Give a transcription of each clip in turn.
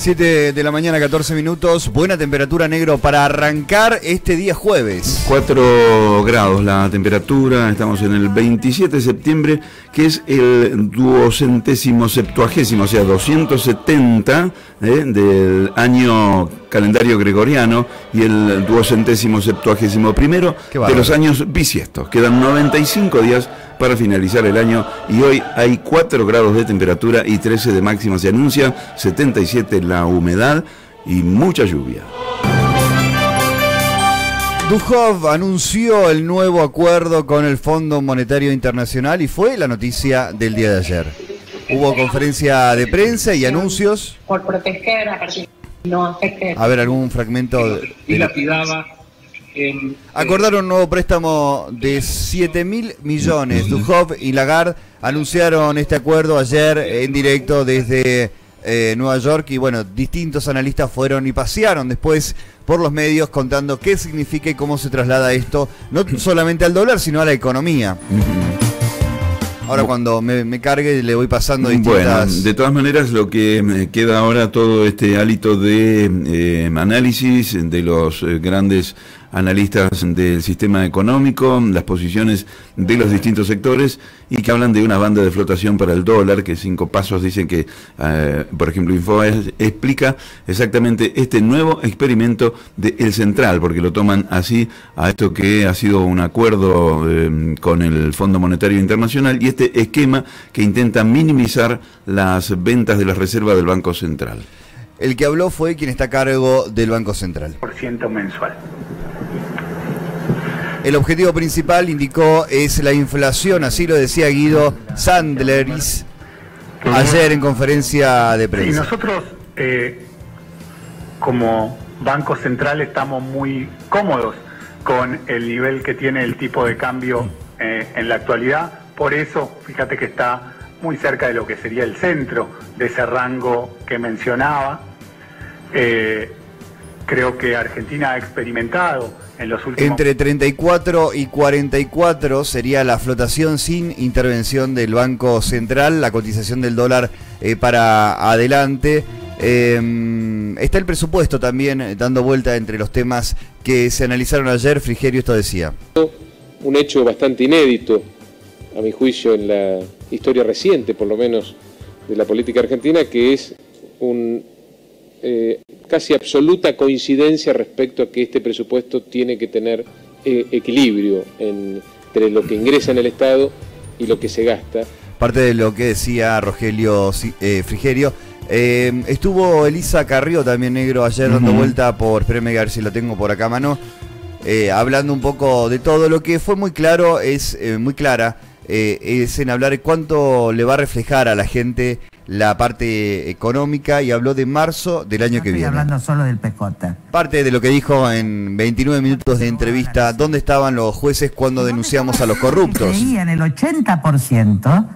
7 de la mañana, 14 minutos. Buena temperatura, negro, para arrancar este día jueves. 4 grados la temperatura. Estamos en el 27 de septiembre, que es el 270º, o sea, 270 del año calendario gregoriano y el 271º de los años bisiestos. Quedan 95 días para finalizar el año y hoy hay 4 grados de temperatura y 13 de máxima. Se anuncia 77 la humedad y mucha lluvia. Duhov anunció el nuevo acuerdo con el Fondo Monetario Internacional y fue la noticia del día de ayer. Hubo conferencia de prensa y anuncios. Por proteger a partir no afecte. A ver, algún fragmento. Dilapidaba. Acordaron un nuevo préstamo de 7.000 millones. Duhov y Lagarde anunciaron este acuerdo ayer en directo desde Nueva York y bueno, distintos analistas fueron y pasearon después por los medios contando qué significa y cómo se traslada esto, no solamente al dólar, sino a la economía. Ahora cuando me cargue le voy pasando distintas... Bueno, de todas maneras lo que queda ahora todo este hálito de análisis de los grandes analistas del sistema económico, las posiciones de los distintos sectores y que hablan de una banda de flotación para el dólar, que 5 pasos dicen que, por ejemplo, Infobae explica exactamente este nuevo experimento del Central, porque lo toman así a esto que ha sido un acuerdo con el Fondo Monetario Internacional y este esquema que intenta minimizar las ventas de las reservas del Banco Central. El que habló fue quien está a cargo del Banco Central. % mensual. El objetivo principal, indicó, es la inflación, así lo decía Guido Sandleris ayer en conferencia de prensa. Y nosotros, como Banco Central, estamos muy cómodos con el nivel que tiene el tipo de cambio en la actualidad. Por eso, fíjate que está muy cerca de lo que sería el centro de ese rango que mencionaba. Creo que Argentina ha experimentado en los últimos... Entre 34 y 44 sería la flotación sin intervención del Banco Central, la cotización del dólar para adelante. Está el presupuesto también dando vuelta entre los temas que se analizaron ayer. Frigerio esto decía. Un hecho bastante inédito, a mi juicio, en la historia reciente, por lo menos, de la política argentina, que es un... casi absoluta coincidencia respecto a que este presupuesto tiene que tener equilibrio entre lo que ingresa en el Estado y lo que se gasta. Parte de lo que decía Rogelio Frigerio. Estuvo Elisa Carrió también, negro, ayer dando vuelta por, espérame a ver si lo tengo por acá a mano, hablando un poco de todo. Lo que fue muy claro, es muy clara, es en hablar cuánto le va a reflejar a la gente la parte económica y habló de marzo del año que viene. Estoy hablando solo del PJ. Parte de lo que dijo en 29 minutos de entrevista, ¿dónde estaban los jueces cuando denunciamos a los corruptos? Creían el 80%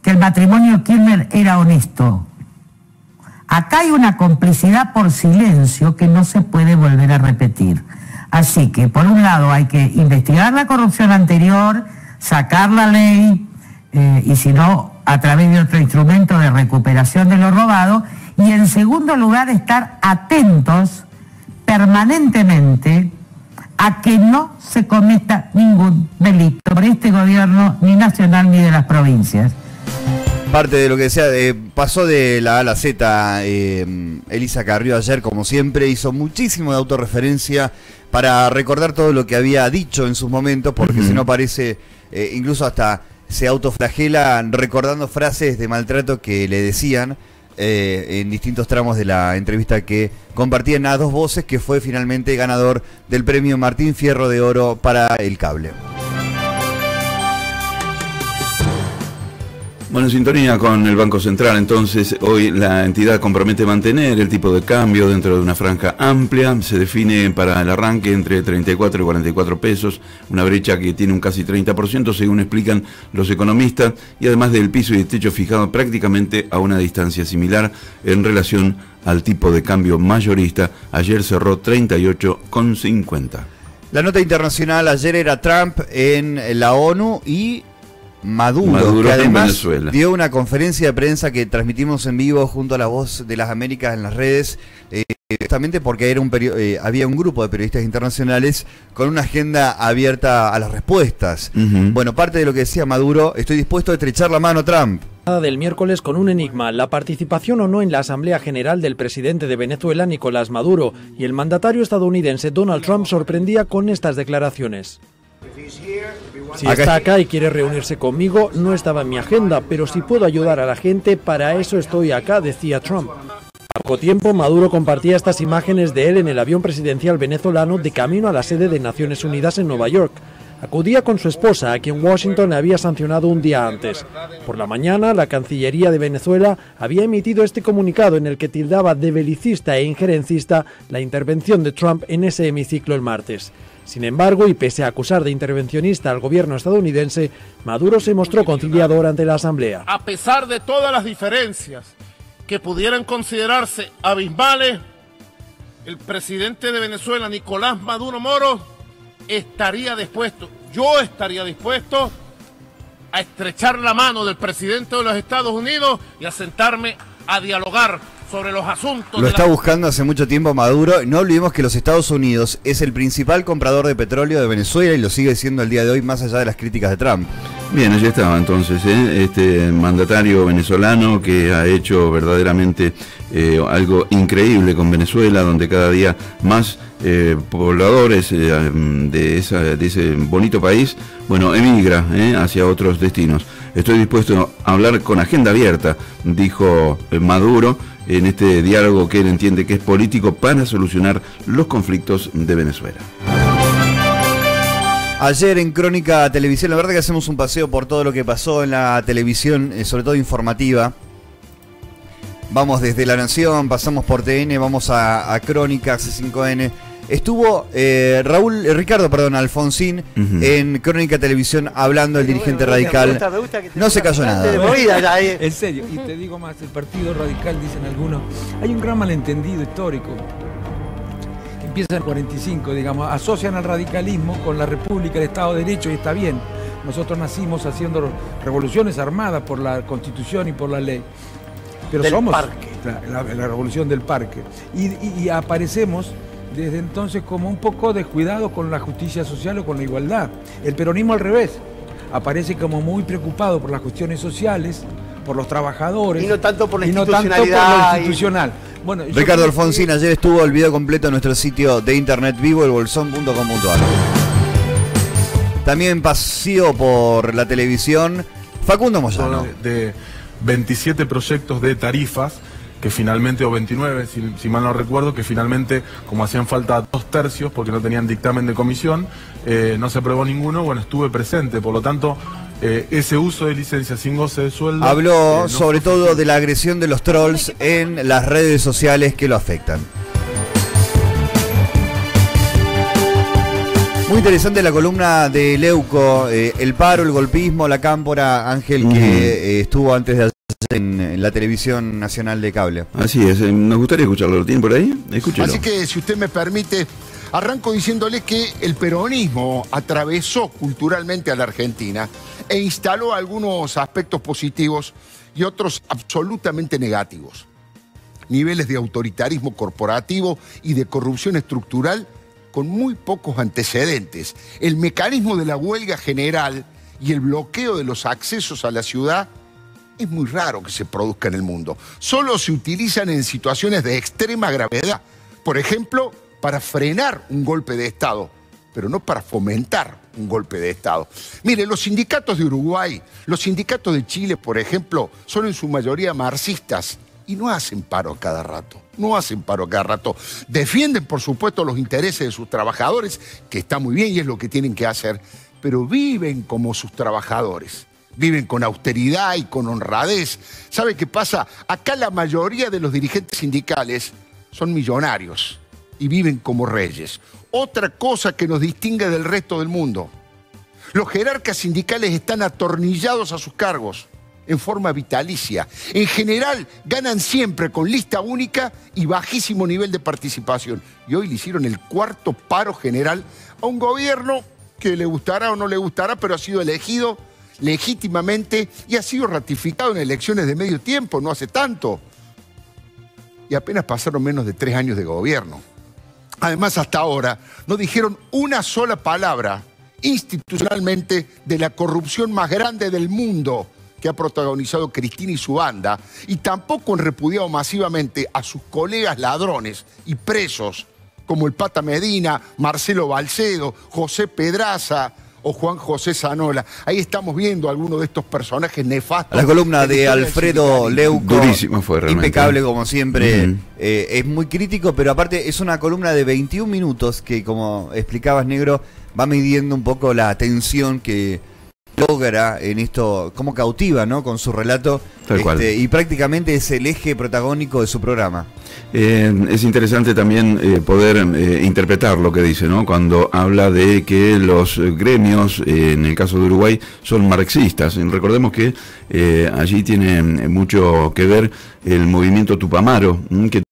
que el matrimonio Kirchner era honesto. Acá hay una complicidad por silencio que no se puede volver a repetir. Así que, por un lado, hay que investigar la corrupción anterior, sacar la ley, y si no, a través de otro instrumento de recuperación de lo robado, y en segundo lugar estar atentos permanentemente a que no se cometa ningún delito por este gobierno, ni nacional ni de las provincias. Parte de lo que decía, pasó de la A a la Z, Elisa Carrió ayer, como siempre, hizo muchísimo de autorreferencia para recordar todo lo que había dicho en sus momentos, porque si no parece, incluso hasta se autoflagela recordando frases de maltrato que le decían en distintos tramos de la entrevista que compartían a dos voces, que fue finalmente ganador del premio Martín Fierro de Oro para el cable. Bueno, en sintonía con el Banco Central, entonces, hoy la entidad compromete mantener el tipo de cambio dentro de una franja amplia. Se define para el arranque entre 34 y 44 pesos, una brecha que tiene un casi 30%, según explican los economistas, y además del piso y el techo fijado prácticamente a una distancia similar en relación al tipo de cambio mayorista. Ayer cerró 38,50. La nota internacional ayer era Trump en la ONU y Maduro, que además Venezuela dio una conferencia de prensa que transmitimos en vivo junto a La Voz de las Américas en las redes, justamente porque era había un grupo de periodistas internacionales con una agenda abierta a las respuestas. Bueno, parte de lo que decía Maduro: estoy dispuesto a estrechar la mano a Trump. Del miércoles con un enigma, la participación o no en la Asamblea General del presidente de Venezuela, Nicolás Maduro, y el mandatario estadounidense Donald Trump sorprendía con estas declaraciones. Si está acá y quiere reunirse conmigo, no estaba en mi agenda, pero si puedo ayudar a la gente, para eso estoy acá, decía Trump. A poco tiempo, Maduro compartía estas imágenes de él en el avión presidencial venezolano de camino a la sede de Naciones Unidas en Nueva York. Acudía con su esposa, a quien Washington había sancionado un día antes. Por la mañana, la Cancillería de Venezuela había emitido este comunicado en el que tildaba de belicista e injerencista la intervención de Trump en ese hemiciclo el martes. Sin embargo, y pese a acusar de intervencionista al gobierno estadounidense, Maduro se mostró conciliador ante la Asamblea. A pesar de todas las diferencias que pudieran considerarse abismales, el presidente de Venezuela, Nicolás Maduro Moro, yo estaría dispuesto a estrechar la mano del presidente de los Estados Unidos y a sentarme a dialogar sobre los asuntos. Lo está buscando hace mucho tiempo Maduro. No olvidemos que los Estados Unidos es el principal comprador de petróleo de Venezuela y lo sigue siendo el día de hoy, más allá de las críticas de Trump. Bien, allí estaba entonces este mandatario venezolano que ha hecho verdaderamente algo increíble con Venezuela, donde cada día más pobladores de ese bonito país, bueno, emigra hacia otros destinos. Estoy dispuesto a hablar con agenda abierta, dijo Maduro, en este diálogo que él entiende que es político para solucionar los conflictos de Venezuela. Ayer en Crónica Televisión, la verdad que hacemos un paseo por todo lo que pasó en la televisión, sobre todo informativa. Vamos desde La Nación, pasamos por TN, vamos a Crónica, C5N. Estuvo Ricardo Alfonsín en Crónica Televisión hablando del dirigente radical. Me gusta que no se cayó nada. En serio, y te digo más, el Partido Radical, dicen algunos, hay un gran malentendido histórico. Que empieza en el 45, digamos, asocian al radicalismo con la República, el Estado de Derecho, y está bien. Nosotros nacimos haciendo revoluciones armadas por la Constitución y por la ley. Pero somos la revolución del parque. Y aparecemos desde entonces como un poco descuidado con la justicia social o con la igualdad. El peronismo al revés, aparece como muy preocupado por las cuestiones sociales, por los trabajadores. Y no tanto por la institucional. Bueno, Ricardo Alfonsín ayer estuvo el video completo en nuestro sitio de internet vivoelbolsón.com.ar. También paseó por la televisión Facundo Moyano. De 27 proyectos de tarifas que finalmente, o 29, si mal no recuerdo, que finalmente, como hacían falta 2/3, porque no tenían dictamen de comisión, no se aprobó ninguno. Bueno, estuve presente, por lo tanto, ese uso de licencia sin goce de sueldo... Habló sobre todo de la agresión de los trolls en las redes sociales que lo afectan. Muy interesante la columna de Leuco, el paro, el golpismo, la cámpora, Ángel, que estuvo antes de en la televisión nacional de cable. Así es, nos gustaría escucharlo. ¿Lo tienen por ahí? Escúchalo. Así que, si usted me permite, arranco diciéndole que el peronismo atravesó culturalmente a la Argentina e instaló algunos aspectos positivos y otros absolutamente negativos. Niveles de autoritarismo corporativo y de corrupción estructural con muy pocos antecedentes. El mecanismo de la huelga general y el bloqueo de los accesos a la ciudad es muy raro que se produzca en el mundo. Solo se utilizan en situaciones de extrema gravedad. Por ejemplo, para frenar un golpe de Estado, pero no para fomentar un golpe de Estado. Mire, los sindicatos de Uruguay, los sindicatos de Chile, por ejemplo, son en su mayoría marxistas y no hacen paro a cada rato. No hacen paro a cada rato. Defienden, por supuesto, los intereses de sus trabajadores, que está muy bien y es lo que tienen que hacer, pero viven como sus trabajadores. Viven con austeridad y con honradez. ¿Sabe qué pasa? Acá la mayoría de los dirigentes sindicales son millonarios y viven como reyes. Otra cosa que nos distingue del resto del mundo. Los jerarcas sindicales están atornillados a sus cargos en forma vitalicia. En general ganan siempre con lista única y bajísimo nivel de participación. Y hoy le hicieron el 4º paro general a un gobierno que le gustará o no le gustará, pero ha sido elegido legítimamente y ha sido ratificado en elecciones de medio tiempo, no hace tanto. Y apenas pasaron menos de 3 años de gobierno. Además, hasta ahora no dijeron una sola palabra institucionalmente de la corrupción más grande del mundo que ha protagonizado Cristina y su banda, y tampoco han repudiado masivamente a sus colegas ladrones y presos como el Pata Medina, Marcelo Balcedo, José Pedraza o Juan José Zanola. Ahí estamos viendo algunos de estos personajes nefastos. La columna de Alfredo Leuco, durísima fue realmente. Impecable como siempre. Es muy crítico, pero aparte es una columna de 21 minutos que, como explicabas, Negro, va midiendo un poco la atención que logra en esto, cómo cautiva, ¿no?, con su relato, y prácticamente es el eje protagónico de su programa. Es interesante también poder interpretar lo que dice, ¿no?, cuando habla de que los gremios, en el caso de Uruguay, son marxistas. Recordemos que allí tiene mucho que ver el movimiento Tupamaro, que